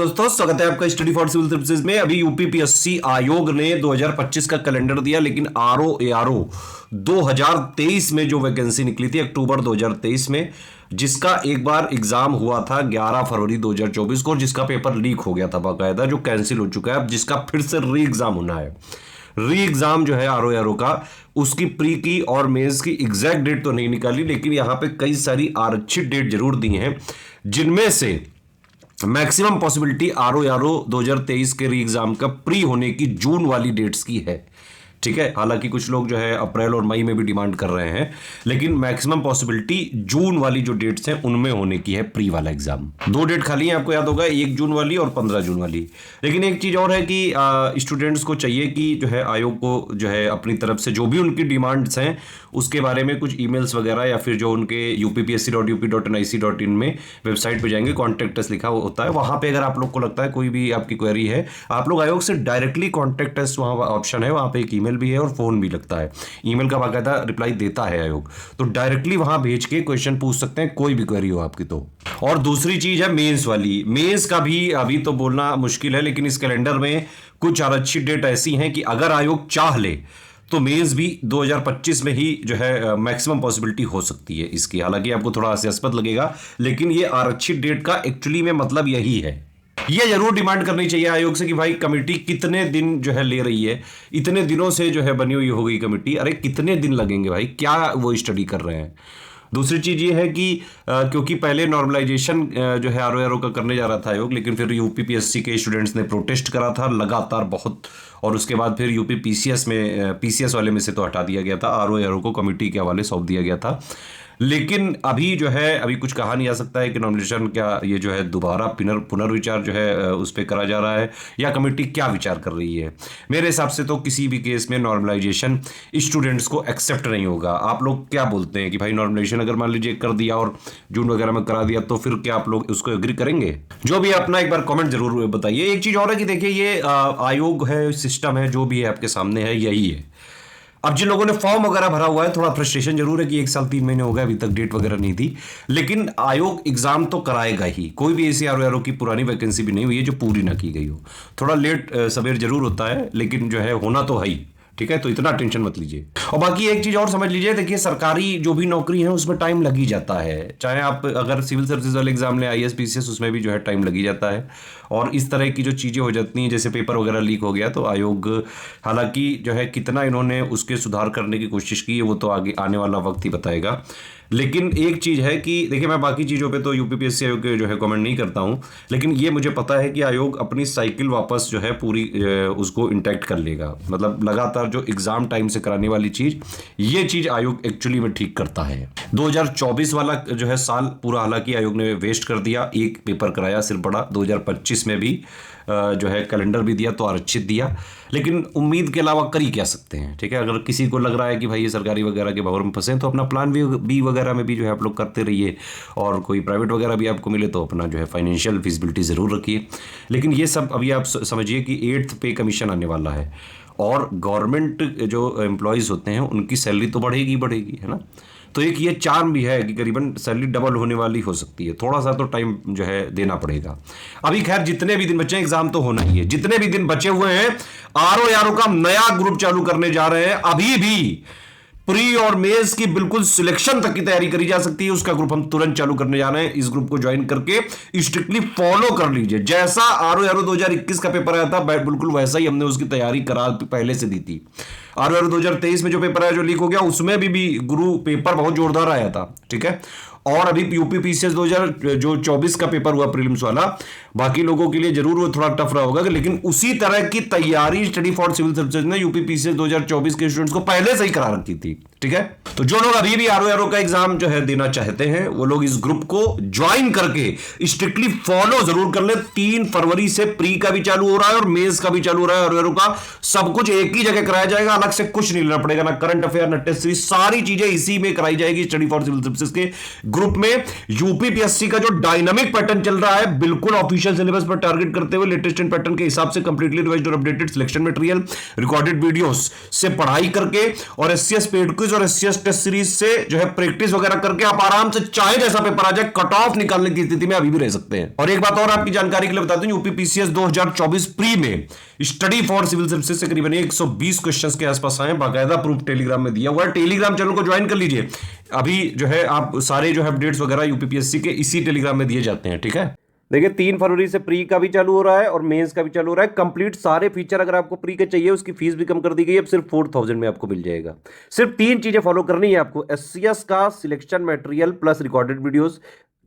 दोस्तों स्वागत है आपका स्टडी फॉर सिविल सर्विसेज में। अभी यूपीपीएससी आयोग ने 2025 का कैलेंडर दिया, लेकिन आरओ 2023 में जो वैकेंसी निकली थी अक्टूबर 2023 में, जिसका एक बार एग्जाम हुआ था 11 फरवरी 2024 को, जिसका पेपर लीक हो गया था बाकायदा, जो कैंसिल हो चुका है, अब जिसका फिर से री एग्जाम होना है। री एग्जाम जो है आरओ का, उसकी प्री की और मेंस की एग्जैक्ट डेट तो नहीं निकाली, लेकिन यहां पे कई सारी आरक्षित डेट जरूर दी हैं, जिनमें से मैक्सिमम पॉसिबिलिटी आरओ 2023 के री एग्जाम का प्री होने की जून वाली डेट्स की है। ठीक है, हालांकि कुछ लोग जो है अप्रैल और मई में भी डिमांड कर रहे हैं, लेकिन मैक्सिमम पॉसिबिलिटी जून वाली जो डेट्स हैं उनमें होने की है प्री वाला एग्जाम। दो डेट खाली है, आपको याद होगा, 1 जून वाली और 15 जून वाली। लेकिन एक चीज और है कि स्टूडेंट्स को चाहिए कि जो है आयोग को जो है अपनी तरफ से जो भी उनकी डिमांड्स हैं उसके बारे में कुछ ईमेल्स वगैरह, या फिर जो उनके uppsc.up.nic.in में वेबसाइट पे जाएंगे, कॉन्टैक्ट अस लिखा होता है, वहां पे अगर आप लोग को लगता है कोई भी आपकी क्वेरी है, आप लोग आयोग से डायरेक्टली कॉन्टैक्ट अस, वहां ऑप्शन है, वहां पे एक ईमेल भी है और फोन भी लगता है। ईमेल का बाकायदा रिप्लाई देता है आयोग, तो डायरेक्टली वहां भेज के क्वेश्चन पूछ सकते हैं, कोई भी क्वेरी हो आपकी तो। और दूसरी चीज है मेंस वाली। मेंस का भी अभी तो बोलना मुश्किल है, लेकिन इस कैलेंडर में कुछ आरक्षित डेट ऐसी हैं कि अगर आयोग चाह ले तो मेंस भी 2025 में ही जो है मैक्सिमम पॉसिबिलिटी हो सकती है इसकी। हालांकि आपको थोड़ा हास्यास्पद लगेगा, लेकिन ये आरक्षित डेट का एक्चुअली में मतलब यही है। ये जरूर डिमांड करनी चाहिए आयोग से कि भाई कमेटी कितने दिन जो है ले रही है, इतने दिनों से जो है बनी हुई हो गई कमेटी, अरे कितने दिन लगेंगे भाई, क्या वो स्टडी कर रहे हैं। दूसरी चीज ये है कि क्योंकि पहले नॉर्मलाइजेशन जो है आरओ का करने जा रहा था आयोग, लेकिन फिर यूपीपीएससी के स्टूडेंट्स ने प्रोटेस्ट करा था लगातार बहुत, और उसके बाद फिर यूपी पीसीएस वाले में से तो हटा दिया गया था, आरओ को कमेटी के हवाले सौंप दिया गया था। लेकिन अभी जो है अभी कुछ कहा नहीं जा सकता है कि नॉमिनेशन क्या ये जो है दोबारा पुनर्विचार जो है उस पर करा जा रहा है, या कमेटी क्या विचार कर रही है। मेरे हिसाब से तो किसी भी केस में नॉर्मलाइजेशन स्टूडेंट्स को एक्सेप्ट नहीं होगा। आप लोग क्या बोलते हैं कि भाई नॉर्मलाइजेशन अगर मान लीजिए कर दिया और जून वगैरह में करा दिया, तो फिर क्या आप लोग उसको एग्री करेंगे? जो भी अपना एक बार कॉमेंट जरूर बताइए। एक चीज और है कि देखिए ये आयोग है, सिस्टम है, जो भी है आपके सामने है, यही है। अब जिन लोगों ने फॉर्म वगैरह भरा हुआ है, थोड़ा फ्रस्ट्रेशन जरूर है कि 1 साल 3 महीने हो गए, अभी तक डेट वगैरह नहीं थी, लेकिन आयोग एग्जाम तो कराएगा ही। कोई भी ऐसी आरओ की पुरानी वैकेंसी भी नहीं हुई है जो पूरी ना की गई हो। थोड़ा लेट सवेर जरूर होता है, लेकिन जो है होना तो है ही। ठीक है, तो इतना टेंशन मत लीजिए। और बाकी एक चीज और समझ लीजिए, देखिए सरकारी जो भी नौकरी है उसमें टाइम लग ही जाता है, चाहे आप अगर सिविल सर्विसेज वाले एग्जाम ले आईएएस पीसीएस, उसमें भी जो है टाइम लग ही जाता है। और इस तरह की जो चीजें हो जाती हैं, जैसे पेपर वगैरह लीक हो गया, तो आयोग हालांकि जो है कितना इन्होंने उसके सुधार करने की कोशिश की है वो तो आगे आने वाला वक्त ही बताएगा। लेकिन एक चीज है कि देखिए, मैं बाकी चीजों पे तो यूपीपीएससी आयोग के जो है कमेंट नहीं करता हूं, लेकिन ये मुझे पता है कि आयोग अपनी साइकिल वापस जो है पूरी उसको इंटैक्ट कर लेगा। मतलब लगातार जो एग्जाम टाइम से कराने वाली चीज, ये चीज आयोग एक्चुअली में ठीक करता है। 2024 वाला जो है साल पूरा हालांकि आयोग ने वेस्ट कर दिया, एक पेपर कराया सिर्फ बड़ा। 2025 में भी जो है कैलेंडर भी दिया तो आरक्षित दिया, लेकिन उम्मीद के अलावा कर ही क्या सकते हैं। ठीक है, अगर किसी को लग रहा है कि भाई ये सरकारी वगैरह के भंवर में फंसे, तो अपना प्लान बी वगैरह में भी जो है आप लोग करते रहिए, और कोई प्राइवेट वगैरह भी आपको मिले तो अपना जो है फाइनेंशियल फिजिबिलिटी ज़रूर रखिए। लेकिन ये सब अभी आप समझिए कि 8th पे कमीशन आने वाला है, और गवर्नमेंट जो एम्प्लॉयज़ होते हैं उनकी सैलरी तो बढ़ेगी, है ना। तो एक ये चार्म भी है कि करीबन सैलरी डबल होने वाली हो सकती है। थोड़ा सा तो टाइम जो है देना पड़ेगा। अभी खैर जितने भी दिन बचे हैं, एग्जाम तो होना ही है, जितने भी दिन बचे हुए हैं, आरओ का नया ग्रुप चालू करने जा रहे हैं। अभी भी प्री और मेंस की बिल्कुल सिलेक्शन तक की तैयारी करी जा सकती है, उसका ग्रुप हम तुरंत चालू करने जा रहे हैं। इस ग्रुप को ज्वाइन करके स्ट्रिक्टली फॉलो कर लीजिए। जैसा आरओ 2021 का पेपर आया था, बिल्कुल वैसा ही हमने उसकी तैयारी करा पहले से दी थी। आरओ 2023 में जो पेपर आया, जो लीक हो गया, उसमें भी गुरु पेपर बहुत जोरदार आया था। ठीक है, और अभी यूपी पीसीएस 2024 का पेपर हुआ प्रीलिम्स वाला, बाकी लोगों के लिए जरूर वो थोड़ा टफ रहा होगा, लेकिन उसी तरह की तैयारी स्टडी फॉर सिविल सर्विसेज ने यूपी पीसीएस 2024 के स्टूडेंट्स को पहले से ही करा रखी थी। ठीक है, तो जो लोग अभी भी आरओ का एग्जाम जो है देना चाहते हैं, वो लोग इस ग्रुप को ज्वाइन करके स्ट्रिक्टली फॉलो जरूर कर ले। 3 फरवरी से प्री का भी चालू हो रहा है और मेंस का भी चालू हो रहा है। आरओ का सब कुछ एक ही जगह कराया जाएगा, अलग से कुछ नहीं लेना पड़ेगा, ना करंट अफेयर, ना टेस्ट सीरीज, सारी चीजें इसी में कराई जाएगी स्टडी फॉर सिविल सर्विसेज के ग्रुप में यूपीपीएससी का जो डायनामिक पैटर्न चल रहा है, बिल्कुल ऑफिशियल सिलेबस पर टारगेट करते हुए लेटेस्ट पैटर्न के हिसाब से कंप्लीटली रिवाइज्ड और updated selection material, recorded videos से पढ़ाई करके और एससीएस पेड क्विज और एससीएस टेस्ट सीरीज से जो है प्रैक्टिस वगैरह करके आप आराम से चाहे जैसा पेपर आ जाए कट ऑफ निकालने की स्थिति में अभी भी रह सकते हैं। और एक बात और आपकी जानकारी के लिए बता दूं, यूपीपीसीएस 2024 प्री में स्टडी फॉर सिविल सर्विसेज से करीबन 120 क्वेश्चंस के आसपास आए, बाकायदा प्रूफ टेलीग्राम में दिया हुआ है। टेलीग्राम चैनल को ज्वाइन कर लीजिए, अभी जो है आप सारे जो है अपडेट्स वगैरह यूपीपीएससी के इसी टेलीग्राम में दिए जाते हैं। ठीक है, देखिए 3 फरवरी से प्री का भी चालू हो रहा है और मेंस का भी चालू हो रहा है। कंप्लीट सारे फीचर अगर आपको प्री के चाहिए, उसकी फीस भी कम कर दी गई है, अब सिर्फ 4000 में आपको मिल जाएगा। सिर्फ 3 चीजें फॉलो करनी है आपको, एससीएस का selection material plus recorded videos,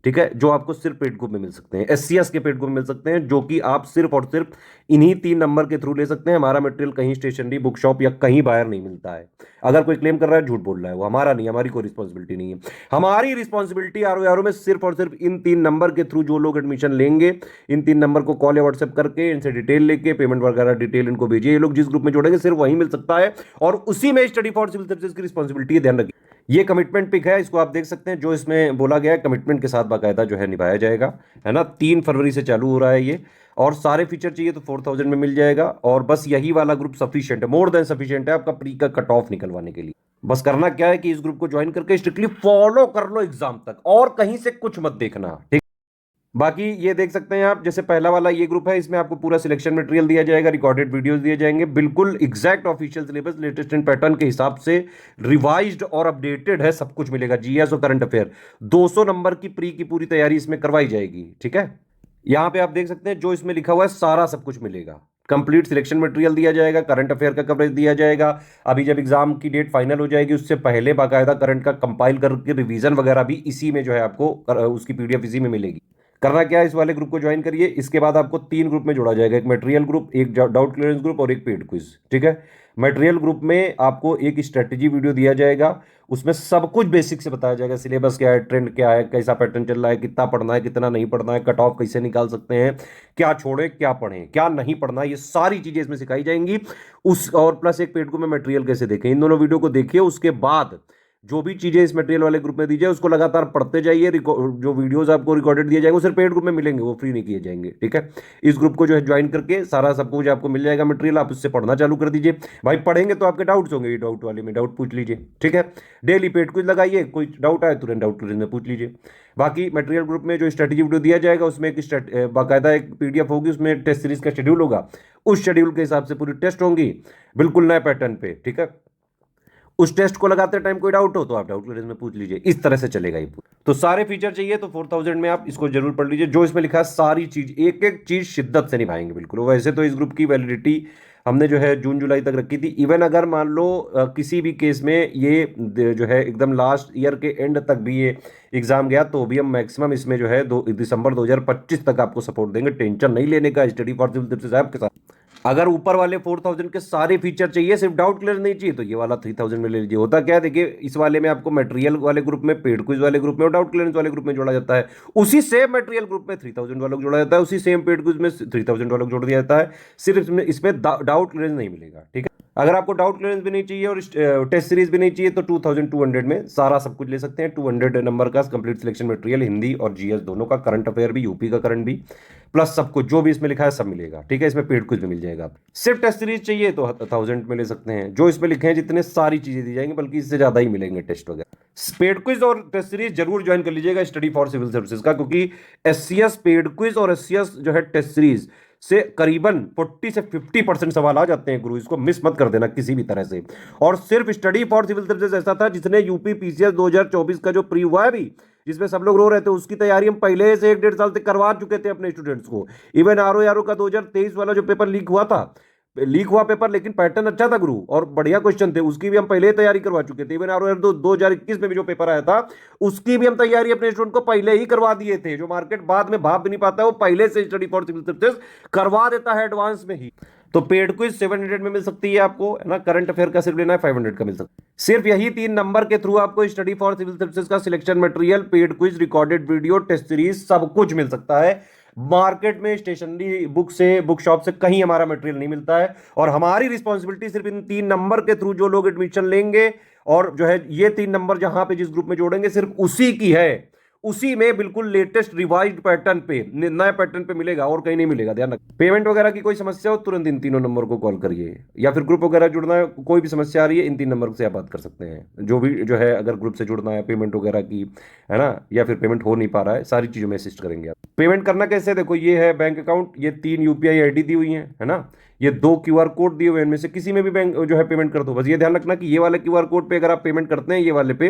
ठीक है, जो आपको सिर्फ पेड ग्रुप में मिल सकते हैं, एससीएस के पेड ग्रुप में मिल सकते हैं, जो कि आप सिर्फ और सिर्फ इन्हीं 3 नंबर के थ्रू ले सकते हैं। हमारा मटेरियल कहीं स्टेशनरी, बुक शॉप या कहीं बाहर नहीं मिलता है। अगर कोई क्लेम कर रहा है, झूठ बोल रहा है, वो हमारा नहीं, हमारी कोई रिस्पॉन्सिबिलिटी नहीं है। हमारी रिस्पॉन्सिबिलिटी आरओ में सिर्फ और सिर्फ इन 3 नंबर के थ्रू जो लोग एडमिशन लेंगे, इन 3 नंबर को कॉल या व्हाट्सएप करके इनसे डिटेल लेके पेमेंट वगैरह डिटेल इनको भेजिए। ये लोग जिस ग्रुप में जोड़ेंगे सिर्फ वही मिल सकता है और उसी में स्टडी फॉर सिविल सर्विसेज की रिस्पॉन्सिबिलिटी है, ध्यान रखिए। ये कमिटमेंट पिक है, इसको आप देख सकते हैं, जो इसमें बोला गया है कमिटमेंट के साथ बाकायदा जो है निभाया जाएगा, है ना। 3 फरवरी से चालू हो रहा है ये, और सारे फीचर चाहिए तो 4000 में मिल जाएगा। और बस यही वाला ग्रुप सफिशिएंट है, मोर देन सफिशिएंट है आपका प्री का कट ऑफ निकलवाने के लिए। बस करना क्या है कि इस ग्रुप को ज्वाइन करके स्ट्रिक्टली फॉलो कर लो एग्जाम तक, और कहीं से कुछ मत देखना, ठीक। बाकी ये देख सकते हैं आप, जैसे पहला वाला ये ग्रुप है, इसमें आपको पूरा सिलेक्शन मटेरियल दिया जाएगा, रिकॉर्डेड वीडियोस दिए जाएंगे, बिल्कुल exact official syllabus latest pattern के हिसाब से रिवाइज्ड और अपडेटेड है, सब कुछ मिलेगा। जीएस और करंट अफेयर 200 नंबर की प्री की पूरी तैयारी इसमें करवाई जाएगी, ठीक है। यहां पे आप देख सकते हैं जो इसमें लिखा हुआ है सारा सब कुछ मिलेगा। कंप्लीट सिलेक्शन मटेरियल दिया जाएगा, करंट अफेयर का कवरेज दिया जाएगा। अभी जब एग्जाम की डेट फाइनल हो जाएगी उससे पहले बाकायदा करंट का कंपाइल करके रिवीजन वगैरह भी इसी में जो है आपको उसकी पीडीएफ इसी में मिलेगी। करना क्या है, इस वाले ग्रुप को ज्वाइन करिए। इसके बाद आपको 3 ग्रुप में जोड़ा जाएगा, एक मटेरियल ग्रुप, एक डाउट क्लियरेंस ग्रुप और एक पेड क्विज, ठीक है। मटेरियल ग्रुप में आपको एक स्ट्रेटेजी वीडियो दिया जाएगा, उसमें सब कुछ बेसिक से बताया जाएगा, सिलेबस क्या है, ट्रेंड क्या है, कैसा पैटर्न चल रहा है, कितना पढ़ना है, कितना नहीं पढ़ना है, कट ऑफ कैसे निकाल सकते हैं, क्या छोड़े क्या पढ़ें, क्या नहीं पढ़ना, ये सारी चीजें इसमें सिखाई जाएंगी। उस और प्लस एक पेड ग्रुप में मटेरियल कैसे देखें, इन दोनों वीडियो को देखिए। उसके बाद जो भी चीजें इस मटेरियल वाले ग्रुप में दी जाए उसको लगातार पढ़ते जाइए। जो वीडियोस आपको रिकॉर्डेड दिए जाएंगे वो सिर्फ पेड ग्रुप में मिलेंगे, वो फ्री नहीं किए जाएंगे, ठीक है। इस ग्रुप को जो है ज्वाइन करके सारा सब कुछ आपको मिल जाएगा मटेरियल, आप उससे पढ़ना चालू कर दीजिए। भाई पढ़ेंगे तो आपके डाउट्स होंगे, ये डाउट वाले में डाउट पूछ लीजिए, ठीक है। डेली पेड क्विज लगाइए, कोई डाउट आए तुरंत डाउट क्लियर में पूछ लीजिए। बाकी मटेरियल ग्रुप में जो स्ट्रेटेजी वीडियो दिया जाएगा उसमें एक बाकायदा एक पीडीएफ होगी, उसमें टेस्ट सीरीज का शेड्यूल होगा, उस शेड्यूल के हिसाब से पूरी टेस्ट होंगी, बिल्कुल नए पैटर्न पे, ठीक है। उस टेस्ट को लगाते टाइम कोई डाउट हो तो आप डाउट क्लियरेंस में पूछ लीजिए, इस तरह से चलेगा ये। तो सारे फीचर चाहिए तो 4000 में आप इसको जरूर पढ़ लीजिए। जो इसमें लिखा है सारी चीज, एक एक चीज शिद्दत से निभाएंगे बिल्कुल। वैसे तो इस ग्रुप की वैलिडिटी हमने जो है जून जुलाई तक रखी थी। इवन अगर मान लो किसी भी केस में ये जो है एकदम लास्ट ईयर के एंड तक भी ये एग्जाम गया तो भी हम मैक्सिमम इसमें जो है दिसंबर 2025 तक आपको सपोर्ट देंगे। टेंशन नहीं लेने का study for civil services app के साथ। अगर ऊपर वाले 4000 के सारे फीचर चाहिए, सिर्फ डाउट क्लियर नहीं चाहिए, तो ये वाला 3000 में ले लीजिए। होता क्या है देखिए, इस वाले में आपको मटेरियल वाले ग्रुप में, पेड क्विज वाले ग्रुप में और डाउट क्लियरेंस वाले ग्रुप में जोड़ा जाता है। उसी सेम मटेरियल ग्रुप में 3000 वालों को जोड़ा जाता है, उसी सेम पेड क्विज में 3000 वालों को जोड़ दिया जाता है। सिर्फ इसमें डाउट क्लियरेंस नहीं मिलेगा, ठीक है। अगर आपको डाउट क्लियरेंस भी नहीं चाहिए और टेस्ट सीरीज भी नहीं चाहिए तो 2200 में सारा सब कुछ ले सकते हैं। 200 नंबर का कंप्लीट सिलेक्शन मटेरियल, हिंदी और जीएस दोनों का, करंट अफेयर भी, यूपी का करंट भी, प्लस सब कुछ जो भी इसमें लिखा है सब मिलेगा, ठीक है। इसमें पेड कुछ भी मिल जाएगा। सिर्फ टेस्ट सीरीज चाहिए तो 1000 में ले सकते हैं। जो इसमें लिखे हैं जितने सारी चीजें दी जाएंगी, बल्कि इससे ज्यादा ही मिलेंगे टेस्ट वगैरह। पेड क्विज और टेस्ट सीरीज जरूर ज्वाइन कर लीजिएगा स्टडी फॉर सिविल सर्विसेज का, क्योंकि एससीएस पेड क्विज और एससीएस जो है टेस्ट सीरीज से करीबन 40 से 50% सवाल आ जाते हैं गुरु, इसको मिस मत कर देना किसी भी तरह से। और सिर्फ स्टडी फॉर सिविल सर्विसेज ऐसा था जिसने यूपी पीसीएस 2024 का जो प्री हुआ है भी, जिसमें सब लोग रो रहे थे, उसकी तैयारी हम पहले से 1-1.5 साल तक करवा चुके थे अपने स्टूडेंट्स को। इवन आरओ का 2023 वाला जो पेपर लीक हुआ था, लीक हुआ पेपर, लेकिन पैटर्न अच्छा था गुरु और बढ़िया क्वेश्चन थे, उसकी भी हम पहले ही तैयारी करवा चुके थे। इवन आरओ 2021 में भी जो पेपर आया था उसकी भी हम तैयारी अपने स्टूडेंट को पहले ही करवा दिए थे। जो मार्केट बाद में भाप भी नहीं पाता, वो पहले से स्टडी फॉर सिविल सर्विसेज करवा देता है एडवांस में ही। तो पेड क्विज 700 में मिल सकती है आपको, है ना। करंट अफेयर का सिर्फ लेना है 500 का मिल सकता है। सिर्फ यही 3 नंबर के थ्रू आपको स्टडी फॉर सिविल सर्विसेज का selection material, paid quiz, recorded video, test series सब कुछ मिल सकता है। मार्केट में स्टेशनरी बुक से, बुक शॉप से कहीं हमारा मटेरियल नहीं मिलता है। और हमारी रिस्पॉन्सिबिलिटी सिर्फ इन 3 नंबर के थ्रू जो लोग एडमिशन लेंगे और जो है ये 3 नंबर जहां पे जिस ग्रुप में जोड़ेंगे सिर्फ उसी की है। उसी में बिल्कुल लेटेस्ट रिवाइज्ड पैटर्न पे, नए पैटर्न पे मिलेगा और कहीं नहीं मिलेगा, ध्यान रखना। पेमेंट वगैरह की कोई समस्या हो तुरंत इन तीनों नंबर को कॉल करिए, या फिर ग्रुप वगैरह जुड़ना है, कोई भी समस्या आ रही है इन 3 नंबर से आप बात कर सकते हैं। जो भी जो है अगर ग्रुप से जुड़ना है, पेमेंट वगैरह की, है ना, या फिर पेमेंट हो नहीं पा रहा है, सारी चीजों में असिस्ट करेंगे आप। पेमेंट करना कैसे, देखो ये है बैंक अकाउंट, ये 3 यूपीआई आईडी दी हुई है ना, ये 2 क्यूआर कोड दिए हुए हैं, इनमें से किसी में भी बैंक जो है पेमेंट कर दो। बस ये ध्यान रखना कि ये वाले क्यूआर कोड पे अगर आप पेमेंट करते हैं, ये वाले पे,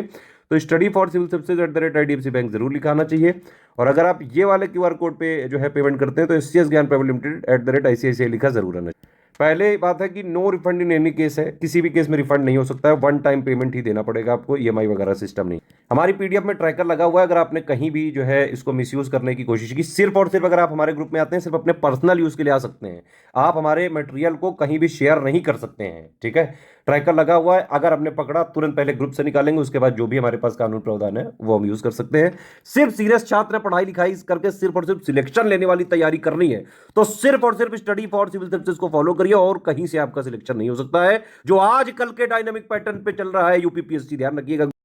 तो study for civil services @IDFC bank जरूर लिखा आना चाहिए। और अगर आप ये वाले क्यूआर कोड पे जो है पेमेंट करते हैं तो SCS ज्ञान प्राइवेट लिमिटेड @ICICI लिखा जरूर आना चाहिए। पहले बात है कि no refund in any case है, किसी भी केस में रिफंड नहीं हो सकता है, वन टाइम पेमेंट ही देना पड़ेगा आपको, EMI वगैरह सिस्टम नहीं। हमारी PDF में ट्रैकर लगा हुआ है, अगर आपने कहीं भी जो है इसको मिसयूज करने की कोशिश की, सिर्फ और सिर्फ अगर आप हमारे ग्रुप में आते हैं सिर्फ अपने पर्सनल यूज के लिए आ सकते हैं, आप हमारे मटेरियल को कहीं भी शेयर नहीं कर सकते हैं, ठीक है। ट्रैकर लगा हुआ है, अगर हमने पकड़ा तुरंत पहले ग्रुप से निकालेंगे, उसके बाद जो भी हमारे पास कानून प्रावधान है वो हम यूज कर सकते हैं। सिर्फ सीरियस छात्र पढ़ाई लिखाई करके सिर्फ और सिर्फ सिलेक्शन लेने वाली तैयारी करनी है तो सिर्फ और सिर्फ स्टडी फॉर सिविल सर्विसेज को फॉलो करिए, और कहीं से आपका सिलेक्शन नहीं हो सकता है जो आज कल के डायनामिक पैटर्न पे चल रहा है यूपीपीएससी, ध्यान रखिएगा।